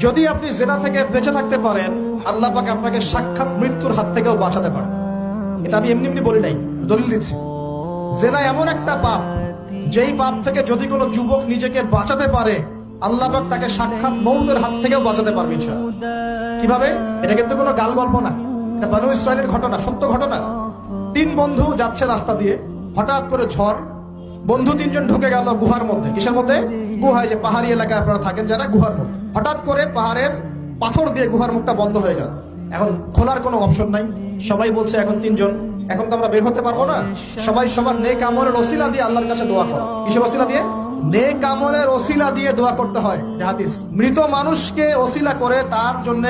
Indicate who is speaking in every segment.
Speaker 1: যদি আপনি জেনা থেকে বেঁচে থাকতে পারেন, আল্লাহ পাক আপনাকে সাক্ষাৎ মৃত্যুর হাত থেকেও বাঁচাতে পারেন। এটা আমি এমনি এমনি বলি নাই, দলিল দিচ্ছি। জেনা এমন একটা পাপ, যেই পাপ থেকে যদি কোনো যুবক নিজেকে বাঁচাতে পারে, আল্লাহ পাক তাকে সাক্ষাৎ মৌতের হাত থেকেও বাঁচাতে পারবে ইনশাআল্লাহ। কিভাবে? এটা কিন্তু কোনো গাল গল্প না, এটা বনু ইসরাইলের ঘটনা, সত্য ঘটনা। 3 বন্ধু যাচ্ছে রাস্তা দিয়ে, হঠাৎ করে ঝড়, বন্ধু 3 জন ঢুকে গেল গুহার মধ্যে। কিসের মধ্যে? গুহায়, যে পাহাড়ি এলাকায় আপনারা থাকেন যারা, গুহার মধ্যে। হঠাৎ করে পাহাড়ের পাথর দিয়ে গুহার মুখটা বন্ধ হয়ে গেল। এখন খোলার কোনো অপশন নাই। সবাই বলছে এখন 3 জন, এখন তো আমরা বের হতে পারবো না। সবাই সবার নেক আমলের ওসিলা দিয়ে আল্লাহর কাছে দোয়া করো। কিসের ওসিলা দিয়ে? নেক আমলের ওসিলা দিয়ে দোয়া করতে হয়। হাদিস, মৃত মানুষকে ওসিলা করে তার জন্য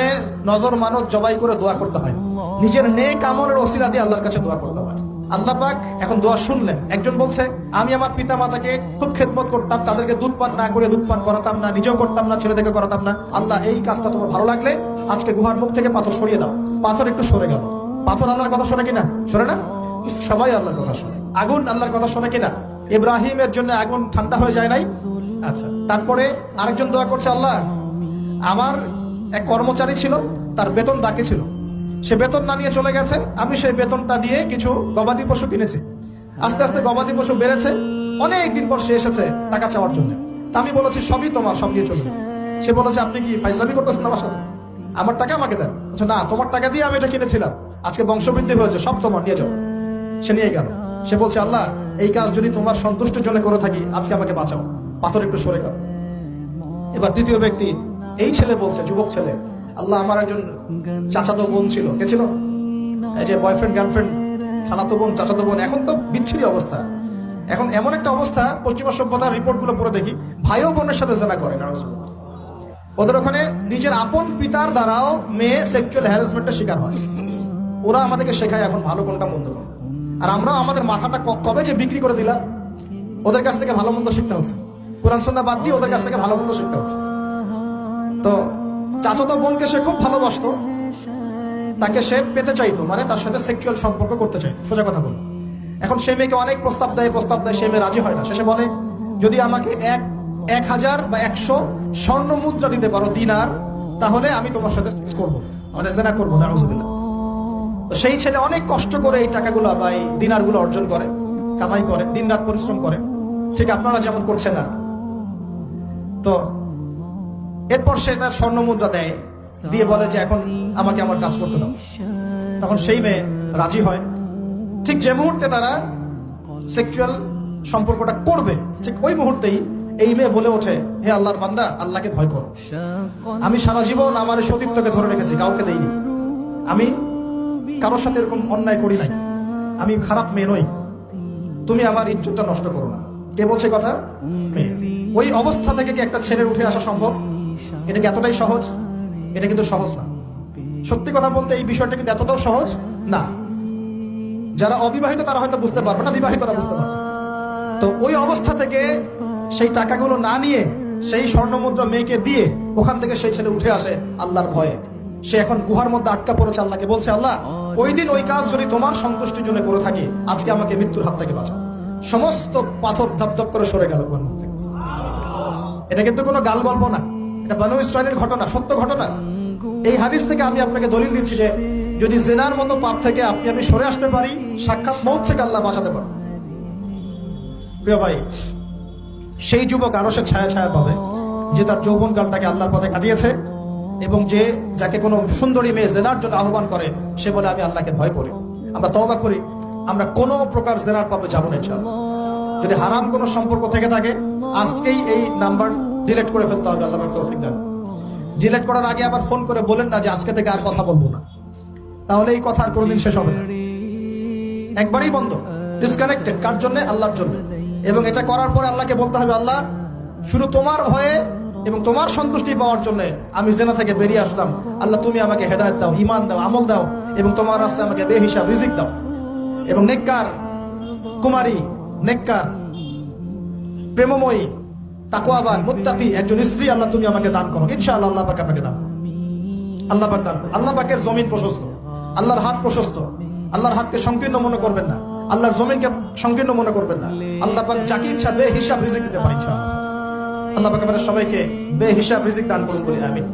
Speaker 1: নজর মানত জবাই করে দোয়া করতে হয়। নিজের নেক আমলের ওসিলা দিয়ে আল্লাহর কাছে দোয়া করতে হয়। আল্লাহ পাক এখন দোয়া শুনলেন। একজন বলছে, আমি আমার পিতা মাতাকে খুব খেদমত করতাম, তাদেরকে দুধ পান না করে দুধ পান করাতাম না, নিজেও করতাম না, ছেলেদেরকে করাতাম না। আল্লাহ, এই কাজটা তোমার ভালো লাগলে আজকে গুহার মুখ থেকে পাথর সরিয়ে দাও। পাথর একটু সরে গেল। পাথর আল্লাহর কথা শোনে কিনা? শোনে না? সবাই আল্লাহর কথা শোনে। আগুন আল্লাহর কথা শোনে কিনা? ইব্রাহিমের জন্য আগুন ঠান্ডা হয়ে যায় নাই? আচ্ছা, তারপরে আরেকজন দোয়া করছে, আল্লাহ, আমার এক কর্মচারী ছিল, তার বেতন বাকি ছিল, সে বেতন না নিয়ে চলে গেছে, আমি সেই বেতনটা দিয়ে কিছু গবাদি পশু কিনেছি। আস্তে আস্তে গবাদি পশু বেড়েছে, অনেক দিন পর সে এসেছে টাকা চাওয়ার জন্য। তা আমি বলেছি, সবই তোমার, সব নিয়ে চলবে। সে বলেছে, আপনি কি ফাইজলামি করতেছেন আমার সাথে? আমার টাকা আমাকে দেন। বলছে, না, তোমার টাকা দিয়ে আমি এটা কিনেছিলাম, আজকে বংশবৃদ্ধি হয়েছে, সব তোমার, নিয়ে যাও। সে নিয়ে গেল। সে বলছে, আল্লাহ, এই কাজ যদি তোমার সন্তুষ্টির জন্য করে থাকি, আজকে আমাকে বাঁচাও। পাথর একটু সরে গেল। এবার তৃতীয় ব্যক্তি, এই ছেলে বলছে, যুবক ছেলে, আল্লাহ, আমার একজন চাচাতো বোন ছিল। কে ছিল? এই যে বয়ফ্রেন্ড গার্লফ্রেন্ড, খালাতো বোন, চাচাতো বোন। এখন তো বিচ্ছিরি অবস্থা। এখন এমন একটা অবস্থা, পশ্চিমা সভ্যতার রিপোর্ট গুলো পড়ে দেখি, ভাইও বোনের সাথে জেনা করে। ওদের ওখানে নিজের আপন পিতার দ্বারাও মেয়ে সেক্সুয়াল হ্যারাসমেন্টের শিকার হয়। ওরা আমাদেরকে শেখায় এখন ভালো কোনটা মন্দ কোনটা। আর আমরা আমাদের মাথাটা কবে যে বিক্রি করে দিলাম। ওদের কাছ থেকে ভালো মন্দ শিখতে হচ্ছে, কোরআন সুন্নাহ বাদ দিয়ে ওদের কাছ থেকে ভালো মন্দ শিখতে হচ্ছে। তো চাচাতো বোনকে সে খুব ভালোবাসতো, তাকে সে পেতে চাইতো, মানে তার সাথে সেক্সুয়াল সম্পর্ক করতে চাইতো, সোজা কথা বলো। এখন সে মেয়েকে অনেক প্রস্তাব দেয়, সে মেয়ে রাজি হয় না। শেষে বলে, যদি আমাকে 1000 বা 100 স্বর্ণ মুদ্রা দিতে পারো, দিনার, তাহলে আমি তোমার সাথে সেক্স করবো, মানে জেনা করবো। নাউজুবিল্লাহ। তো সেই ছেলে অনেক কষ্ট করে এই টাকাগুলো বা এই দিনারগুলো অর্জন করে, কামাই করে, দিন রাত পরিশ্রম করে, ঠিক আপনারা যেমন করছেন না। তো এরপর সে তার স্বর্ণ মুদ্রা দেয়, দিয়ে বলে যে এখন আমাকে আমার কাজ করতে দাও। তখন সেই মেয়ে রাজি হয়। ঠিক যে মুহূর্তে তারা সেক্সুয়াল সম্পর্কটা করবে, ঠিক ওই মুহূর্তেই এই মেয়ে বলে ওঠে, হে আল্লাহর বান্দা, আল্লাহকে ভয় করো। আমি সারা জীবন আমার সতীত্বকে ধরে রেখেছি, কাউকে দেইনি। আমি কারোর সাথে এরকম অন্যায় করি নাই, আমি খারাপ মেয়ে নই, তুমি আমার ইজ্জতটা নষ্ট করো না। কে বলছে কথা? মেয়ে। ওই অবস্থা থেকে কি একটা ছেলের উঠে আসা সম্ভব? এটা কি এতটাই সহজ? এটা কিন্তু সহজ না। সত্যি কথা বলতে এই বিষয়টা কিন্তু এতটাও সহজ না। যারা অবিবাহিত তারা হয়তো বুঝতে পারবে না, বিবাহিতরা বুঝতে পারছে। তো ওই অবস্থা থেকে সেই টাকাগুলো না নিয়ে সেই স্বর্ণ মুদ্রা মেয়েকে দিয়ে ওখান থেকে সেই ছেলে উঠে আসে আল্লাহর ভয়ে। সে এখন গুহার মধ্যে আটকা পড়েছে, আল্লাহকে বলছে, আল্লাহ, ওই দিন ওই কাজ যদি তোমার সন্তুষ্টির জন্য করে থাকি, আজকে আমাকে মৃত্যুর হাত থেকে বাঁচাও। সমস্ত পাথর ধপধপ করে সরে গেল গুহার মধ্যে। এটা কিন্তু কোনো গাল গল্প না, এটা বনু ইসরাইলের ঘটনা, সত্য ঘটনা। এই হাদিস থেকে আমি আপনাকে দলিল দিচ্ছি যে যদি জেনার মতো পাপ থেকে আমি সরে আসতে পারি, সাক্ষাৎ মৌত থেকে আল্লাহ বাঁচাতে পারে। প্রিয় ভাই, সেই যুবক আরো সে ছায়া ছায়া পাবে যে তার যৌবন কালটাকে আল্লাহর পথে কাটিয়েছে, এবং যে যাকে কোনো সুন্দরী মেয়ে জেনার জন্য আহ্বান করে, সে বলে আমি আল্লাহকে ভয় করি। আমরা তওবা করি, আমরা কোনো প্রকার জেনার পাবে যাবো না ইনশাআল্লাহ। যদি হারাম কোনো সম্পর্ক থেকে থাকে, আজকেই এই নাম্বার ডিলিট করে ফেলতে হবে। আল্লাহ তৌফিক দেন। ডিলিট করার আগে আবার ফোন করে বলেন না যে আজকে থেকে আর কথা বলবো না, তাহলে এই কথা আর কোনোদিন শেষ হবে না। একবারই বন্ধ, ডিসকানেক্টেড। কার জন্য? আল্লাহর জন্য। এবং এটা করার পরে আল্লাহকে বলতে হবে, আল্লাহ, শুধু তোমার হয়ে এবং তোমার সন্তুষ্টি পাওয়ার জন্য আমি জেনা থেকে বেরিয়ে আসলাম। আল্লাহ, তুমি আমাকে হেদায়েত দাও, ঈমান দাও, আমল দাও, এবং তোমার রাস্তায় আমাকে বেহিসাব রিজিক দাও। এবং নেককার কুমারী, নেককার প্রেমময়ী, তাকওয়াবান, মুত্তাকি একজন স্ত্রী আল্লাহ তুমি আমাকে দান করো। ইনশাআল্লাহ আল্লাহ পাক আমাকে দান। আল্লাহ পাক দান। আল্লাহ পাকের জমিন প্রশস্ত, আল্লাহর হাত প্রশস্ত। আল্লাহর হাতকে সংকীর্ণ মনে করবেন না, আল্লাহর জমিনকে সংকীর্ণ মনে করবেন না। আল্লাহ পাক যাকে ইচ্ছা বেহিসাব রিজিক দিতে পারে ইনশাআল্লাহ। আল্লাহ পাক আমাদের সবাইকে বেহিসাব রিজিক দান করুন বলি আমিন।